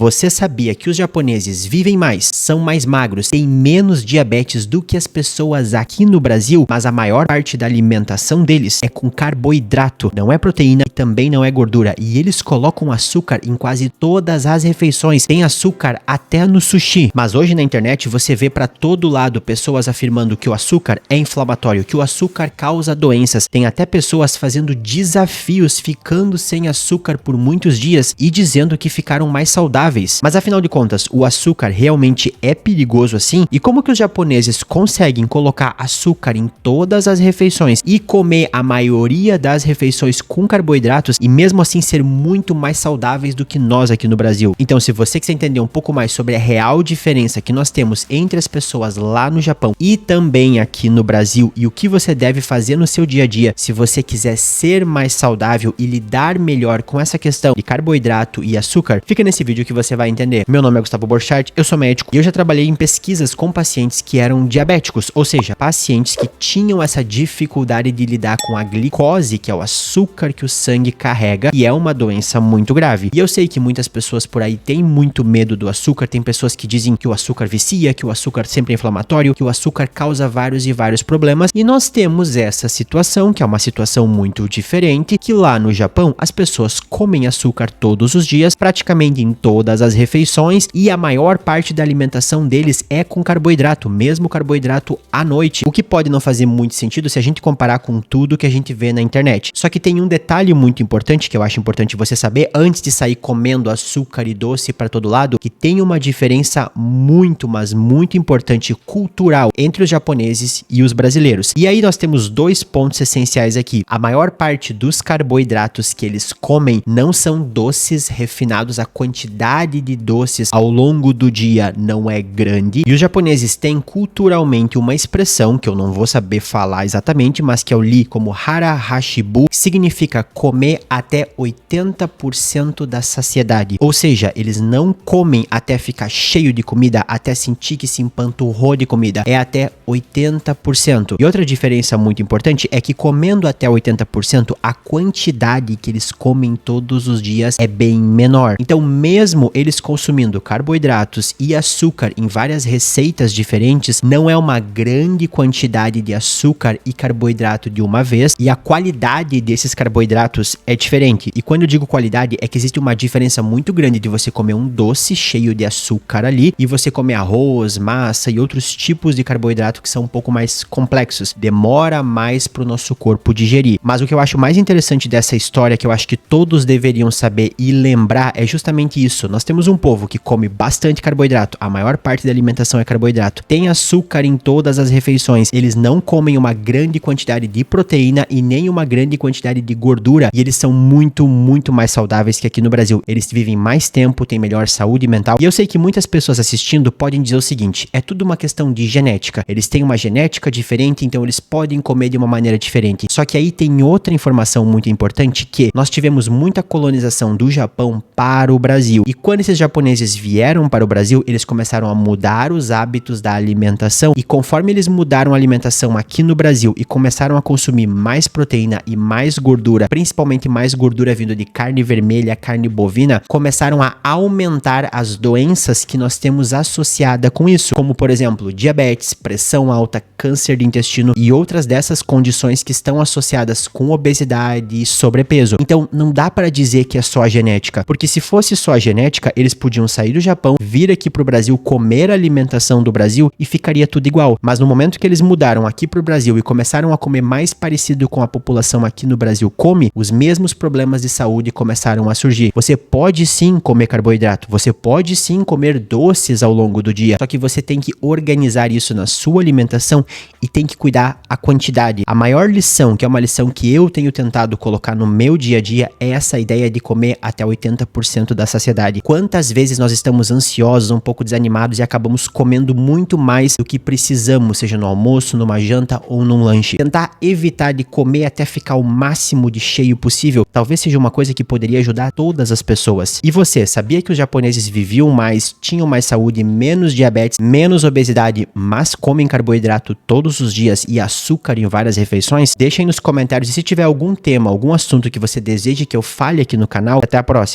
Você sabia que os japoneses vivem mais, são mais magros, têm menos diabetes do que as pessoas aqui no Brasil, mas a maior parte da alimentação deles é com carboidrato, não é proteína e também não é gordura, e eles colocam açúcar em quase todas as refeições, tem açúcar até no sushi. Mas hoje na internet você vê pra todo lado pessoas afirmando que o açúcar é inflamatório, que o açúcar causa doenças, tem até pessoas fazendo desafios ficando sem açúcar por muitos dias e dizendo que ficaram mais saudáveis. Mas afinal de contas, o açúcar realmente é perigoso assim? E como que os japoneses conseguem colocar açúcar em todas as refeições e comer a maioria das refeições com carboidratos e mesmo assim ser muito mais saudáveis do que nós aqui no Brasil? Então, se você quiser entender um pouco mais sobre a real diferença que nós temos entre as pessoas lá no Japão e também aqui no Brasil e o que você deve fazer no seu dia a dia, se você quiser ser mais saudável e lidar melhor com essa questão de carboidrato e açúcar, fica nesse vídeo que você vai entender. Meu nome é Gustavo Borchardt, eu sou médico e eu já trabalhei em pesquisas com pacientes que eram diabéticos, ou seja, pacientes que tinham essa dificuldade de lidar com a glicose, que é o açúcar que o sangue carrega, e é uma doença muito grave. E eu sei que muitas pessoas por aí têm muito medo do açúcar, tem pessoas que dizem que o açúcar vicia, que o açúcar sempre é inflamatório, que o açúcar causa vários e vários problemas, e nós temos essa situação, que é uma situação muito diferente, que lá no Japão as pessoas comem açúcar todos os dias, praticamente em todas as refeições, e a maior parte da alimentação deles é com carboidrato, mesmo carboidrato à noite, o que pode não fazer muito sentido se a gente comparar com tudo que a gente vê na internet. Só que tem um detalhe muito importante que eu acho importante você saber antes de sair comendo açúcar e doce para todo lado, que tem uma diferença muito, mas muito importante cultural entre os japoneses e os brasileiros. E aí nós temos dois pontos essenciais aqui. A maior parte dos carboidratos que eles comem não são doces refinados, a quantidade de doces ao longo do dia não é grande, e os japoneses têm culturalmente uma expressão que eu não vou saber falar exatamente, mas que eu li como hara hashibu, que significa comer até 80% da saciedade, ou seja, eles não comem até ficar cheio de comida, até sentir que se empanturrou de comida, é até 80%. E outra diferença muito importante é que comendo até 80%, a quantidade que eles comem todos os dias é bem menor. Então, mesmo eles consumindo carboidratos e açúcar em várias receitas diferentes, não é uma grande quantidade de açúcar e carboidrato de uma vez, e a qualidade desses carboidratos é diferente. E quando eu digo qualidade, é que existe uma diferença muito grande de você comer um doce cheio de açúcar ali e você comer arroz, massa e outros tipos de carboidrato que são um pouco mais complexos. Demora mais para o nosso corpo digerir. Mas o que eu acho mais interessante dessa história, que eu acho que todos deveriam saber e lembrar, é justamente isso. Nós temos um povo que come bastante carboidrato, a maior parte da alimentação é carboidrato, tem açúcar em todas as refeições, eles não comem uma grande quantidade de proteína e nem uma grande quantidade de gordura, e eles são muito, muito mais saudáveis que aqui no Brasil. Eles vivem mais tempo, têm melhor saúde mental, e eu sei que muitas pessoas assistindo podem dizer o seguinte, é tudo uma questão de genética, eles têm uma genética diferente, então eles podem comer de uma maneira diferente. Só que aí tem outra informação muito importante, que nós tivemos muita colonização do Japão para o Brasil, e quando esses japoneses vieram para o Brasil, eles começaram a mudar os hábitos da alimentação, e conforme eles mudaram a alimentação aqui no Brasil e começaram a consumir mais proteína e mais gordura, principalmente mais gordura vindo de carne vermelha, carne bovina, começaram a aumentar as doenças que nós temos associada com isso, como por exemplo, diabetes, pressão alta, câncer de intestino e outras dessas condições que estão associadas com obesidade e sobrepeso. Então, não dá para dizer que é só a genética, porque se fosse só a genética, eles podiam sair do Japão, vir aqui pro Brasil, comer a alimentação do Brasil e ficaria tudo igual. Mas no momento que eles mudaram aqui pro Brasil e começaram a comer mais parecido com a população aqui no Brasil come, os mesmos problemas de saúde começaram a surgir. Você pode sim comer carboidrato, você pode sim comer doces ao longo do dia, só que você tem que organizar isso na sua alimentação e tem que cuidar a quantidade. A maior lição, que é uma lição que eu tenho tentado colocar no meu dia a dia, é essa ideia de comer até 80% da saciedade. Quantas vezes nós estamos ansiosos, um pouco desanimados e acabamos comendo muito mais do que precisamos, seja no almoço, numa janta ou num lanche. Tentar evitar de comer até ficar o máximo de cheio possível, talvez seja uma coisa que poderia ajudar todas as pessoas. E você, sabia que os japoneses viviam mais, tinham mais saúde, menos diabetes, menos obesidade, mas comem carboidrato todos os dias e açúcar em várias refeições? Deixa aí nos comentários, e se tiver algum tema, algum assunto que você deseje que eu fale aqui no canal, até a próxima.